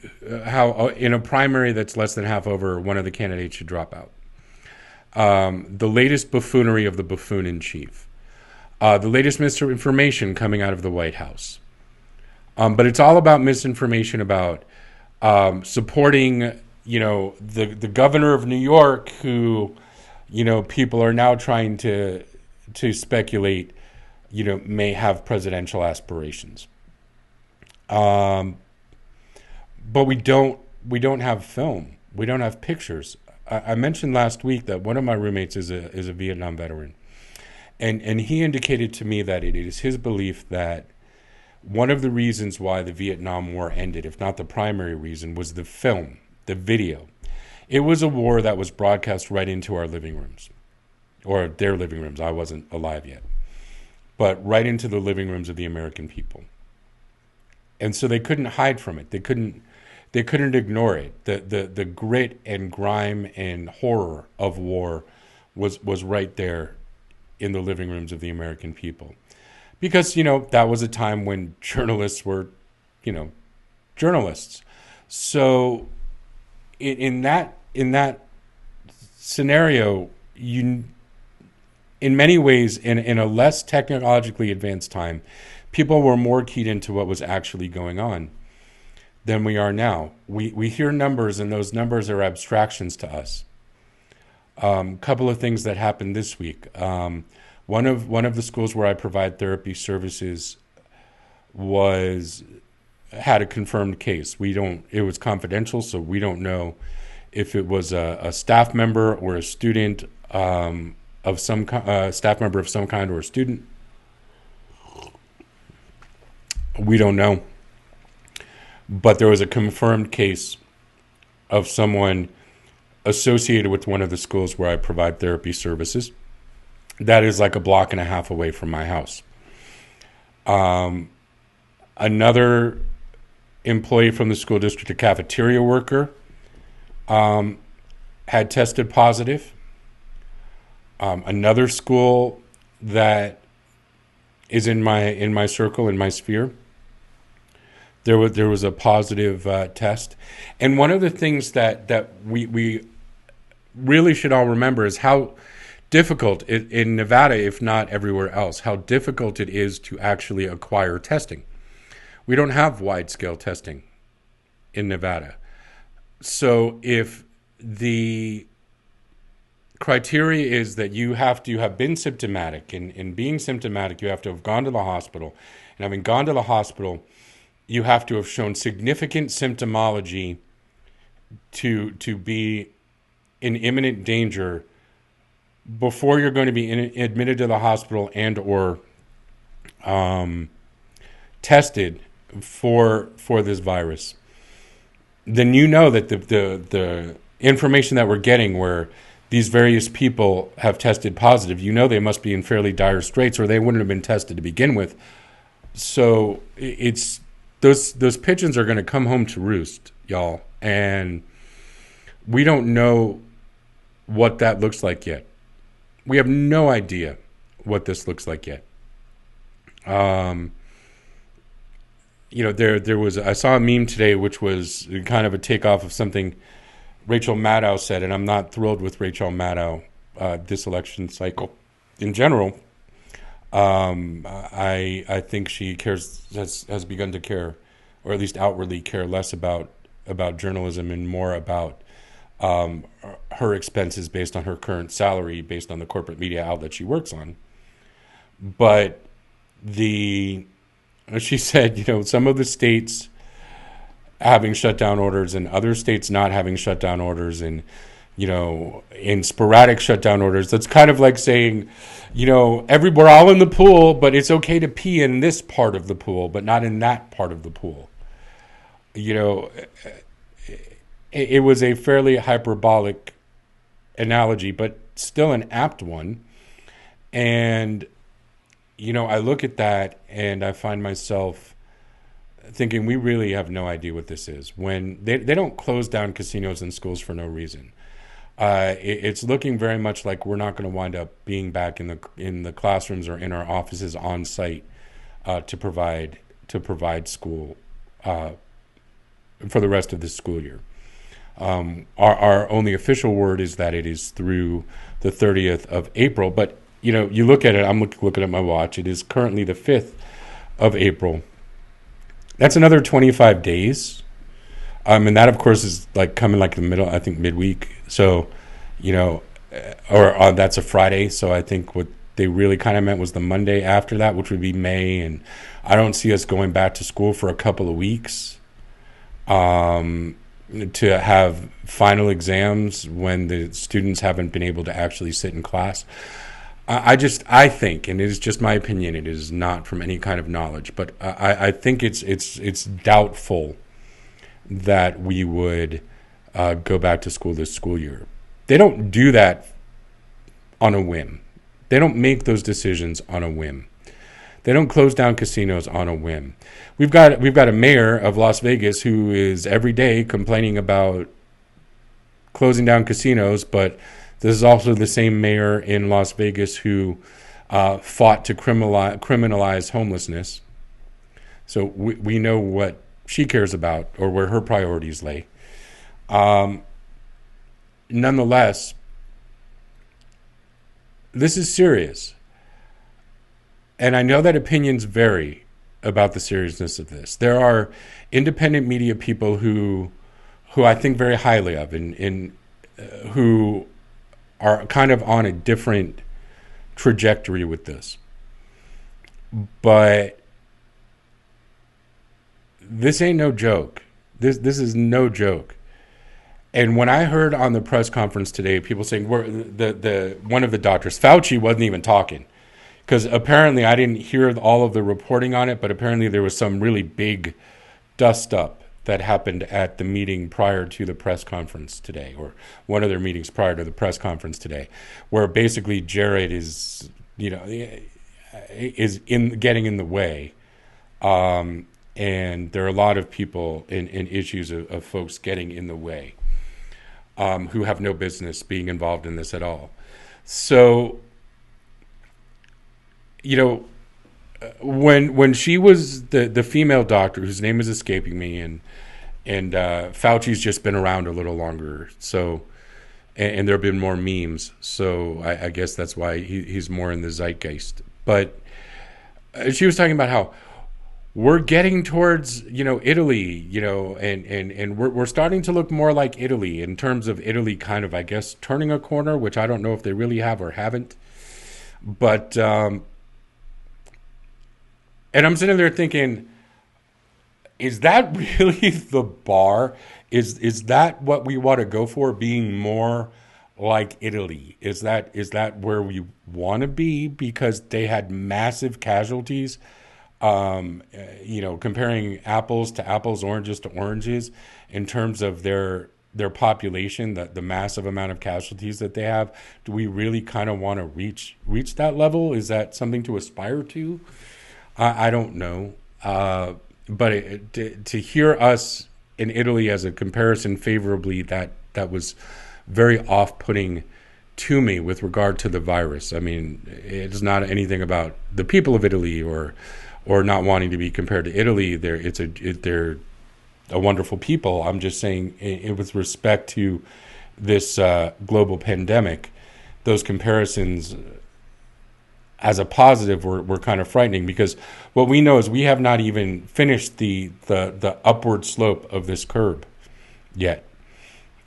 how in a primary that's less than half over, one of the candidates should drop out. The latest buffoonery of the buffoon in chief. The latest misinformation coming out of the White House. But it's all about misinformation about supporting, the governor of New York, who, people are now trying to speculate, may have presidential aspirations. But we don't have film. We don't have pictures. I mentioned last week that one of my roommates is a Vietnam veteran, and he indicated to me that it is his belief that one of the reasons why the Vietnam War ended, if not the primary reason, was the film, the video. It was a war that was broadcast right into our living rooms, or their living rooms. I wasn't alive yet, but right into the living rooms of the American people. And so they couldn't hide from it. They They couldn't ignore it. The grit and grime and horror of war was right there in the living rooms of the American people. Because, that was a time when journalists were, journalists. So in that scenario, in many ways, in a less technologically advanced time, people were more keyed into what was actually going on than we are now. We hear numbers, and those numbers are abstractions to us. Couple of things that happened this week. One of the schools where I provide therapy services had a confirmed case. It was confidential, so we don't know if it was a staff member or a student of some staff member of some kind or a student. We don't know. But there was a confirmed case of someone associated with one of the schools where I provide therapy services. That is like a block and a half away from my house. Another employee from the school district, a cafeteria worker, had tested positive. Another school that is in my circle, in my sphere, there was a positive test. And one of the things that we really should all remember is how difficult in Nevada, if not everywhere else, how difficult it is to actually acquire testing. We don't have wide-scale testing in Nevada. So if the criteria is that you have to have been symptomatic, and being symptomatic, you have to have gone to the hospital, and having gone to the hospital, you have to have shown significant symptomology to be in imminent danger before you're going to be admitted to the hospital and or tested for this virus. Then you know that the information that we're getting, where these various people have tested positive, they must be in fairly dire straits, or they wouldn't have been tested to begin with. So it's those pigeons are going to come home to roost, y'all, and we don't know what that looks like yet. We have no idea what this looks like yet. There was, I saw a meme today which was kind of a takeoff of something Rachel Maddow said, and I'm not thrilled with Rachel Maddow this election cycle in general. I think she has begun to care, or at least outwardly care less about journalism and more about her expenses based on her current salary, based on the corporate media outlet she works on. But she said, some of the states having shutdown orders and other states not having shutdown orders, and in sporadic shutdown orders. That's kind of like saying, we're all in the pool, but it's okay to pee in this part of the pool, but not in that part of the pool. It was a fairly hyperbolic analogy, but still an apt one. And, I look at that and I find myself thinking we really have no idea what this is. When they don't close down casinos and schools for no reason. It's looking very much like we're not going to wind up being back in the classrooms or in our offices on site to provide school for the rest of this school year. Our only official word is that it is through the 30th of April. But, you look at it, I'm looking at my watch. It is currently the 5th of April. That's another 25 days. And that, of course, is like coming like the middle, I think midweek. So, or that's a Friday. So I think what they really kind of meant was the Monday after that, which would be May. And I don't see us going back to school for a couple of weeks. To have final exams when the students haven't been able to actually sit in class. I think, and it is just my opinion, it is not from any kind of knowledge, but I think it's doubtful that we would go back to school this school year. They don't do that on a whim. They don't make those decisions on a whim. They don't close down casinos on a whim. We've got a mayor of Las Vegas who is every day complaining about closing down casinos, but this is also the same mayor in Las Vegas who fought to criminalize homelessness. So we know what she cares about or where her priorities lay. Nonetheless, this is serious. And I know that opinions vary about the seriousness of this. There are independent media people who I think very highly of and who are kind of on a different trajectory with this. But this ain't no joke. This is no joke. And when I heard on the press conference today, people saying the one of the doctors, Fauci, wasn't even talking, because apparently I didn't hear all of the reporting on it, but apparently there was some really big dust up that happened at the meeting prior to the press conference today, or one of their meetings prior to the press conference today, where basically Jared is getting in the way. And there are a lot of people in issues of folks getting in the way who have no business being involved in this at all. So, when she was the female doctor whose name is escaping me, and Fauci's just been around a little longer, so and there have been more memes, so I guess that's why he's more in the zeitgeist. But she was talking about how we're getting towards, Italy, and we're starting to look more like Italy in terms of Italy kind of, I guess, turning a corner, which I don't know if they really have or haven't. But, and I'm sitting there thinking, is that really the bar? Is that what we want to go for, being more like Italy? Is that where we want to be? Because they had massive casualties. Comparing apples to apples, oranges to oranges, in terms of their population, the massive amount of casualties that they have. Do we really kind of want to reach that level? Is that something to aspire to? I don't know. But to hear us in Italy as a comparison favorably, that was very off-putting to me with regard to the virus. I mean, it's not anything about the people of Italy or not wanting to be compared to Italy. They're a wonderful people. I'm just saying, with respect to this global pandemic, those comparisons as a positive were kind of frightening, because what we know is we have not even finished the upward slope of this curve yet,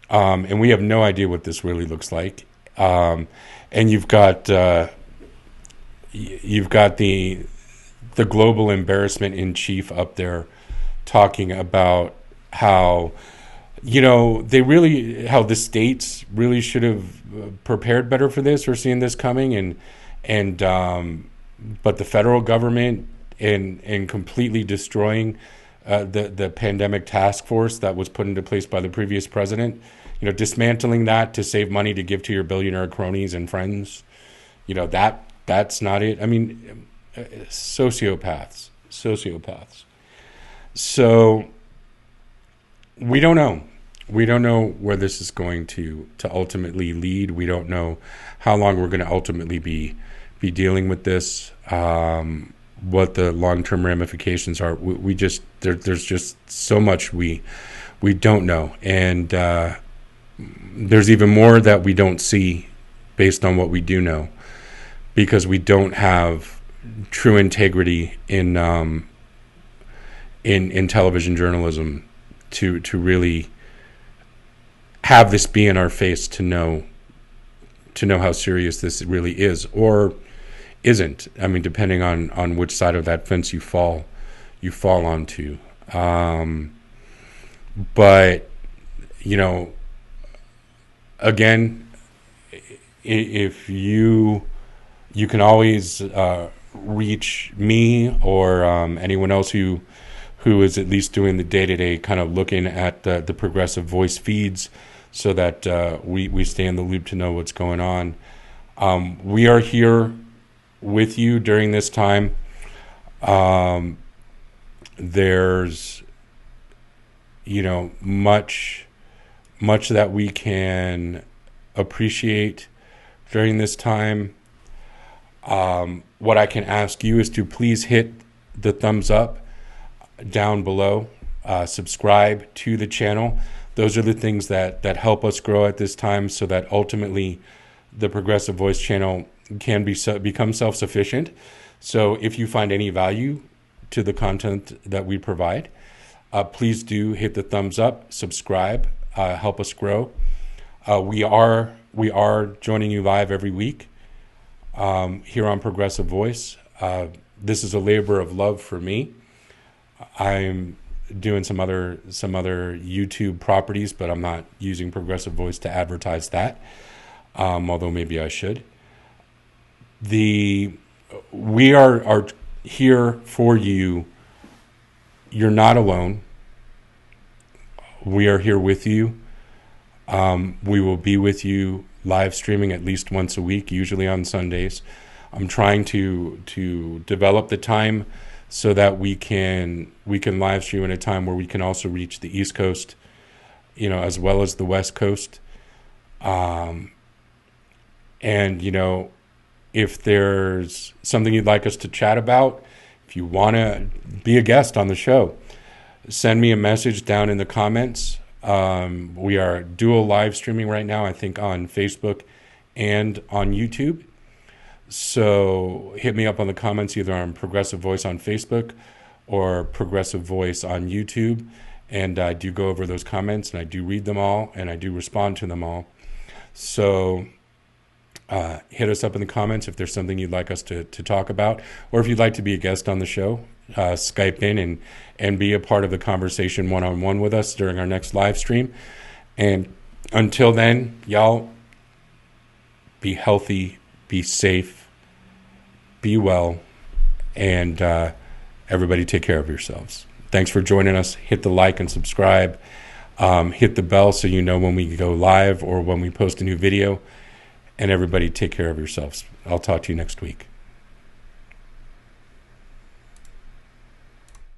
and we have no idea what this really looks like. And you've got the global embarrassment in chief up there talking about how, how the states really should have prepared better for this or seen this coming, but the federal government in completely destroying the pandemic task force that was put into place by the previous president, dismantling that to save money to give to your billionaire cronies and friends, that's not it. I mean, sociopaths. So we don't know. We don't know where this is going to ultimately lead. We don't know how long we're going to ultimately be dealing with this. What the long-term ramifications are. There's just so much we don't know, and there's even more that we don't see based on what we do know, because we don't have true integrity in television journalism to really have this be in our face, to know how serious this really is or isn't. I mean, depending on which side of that fence you fall onto. But again, if you can always reach me or anyone else who is at least doing the day-to-day kind of looking at the Progressive Voice feeds, so that we stay in the loop to know what's going on. We are here with you during this time. There's, much that we can appreciate during this time. What I can ask you is to please hit the thumbs up down below, subscribe to the channel. Those are the things that help us grow at this time, so that ultimately the Progressive Voice channel can become self-sufficient. So if you find any value to the content that we provide, please do hit the thumbs up, subscribe, help us grow. We are joining you live every week here on Progressive Voice. This is a labor of love for me. I'm doing some other YouTube properties, but I'm not using Progressive Voice to advertise that, although maybe I should. We are here for you. You're not alone. We are here with you. We will be with you live streaming at least once a week, usually on Sundays. I'm trying to develop the time so that we can live stream at a time where we can also reach the East Coast, as well as the West Coast. And if there's something you'd like us to chat about, if you want to be a guest on the show, send me a message down in the comments. We are dual live streaming right now, I think, on Facebook and on YouTube. So hit me up on the comments, either on Progressive Voice on Facebook or Progressive Voice on YouTube. And I do go over those comments, and I do read them all, and I do respond to them all. So hit us up in the comments if there's something you'd like us to talk about, or if you'd like to be a guest on the show. Skype in and be a part of the conversation one-on-one with us during our next live stream. And until then, y'all, be healthy, be safe, be well, and everybody take care of yourselves. Thanks for joining us. Hit the like and subscribe. Hit the bell so you know when we go live or when we post a new video. And everybody take care of yourselves. I'll talk to you next week.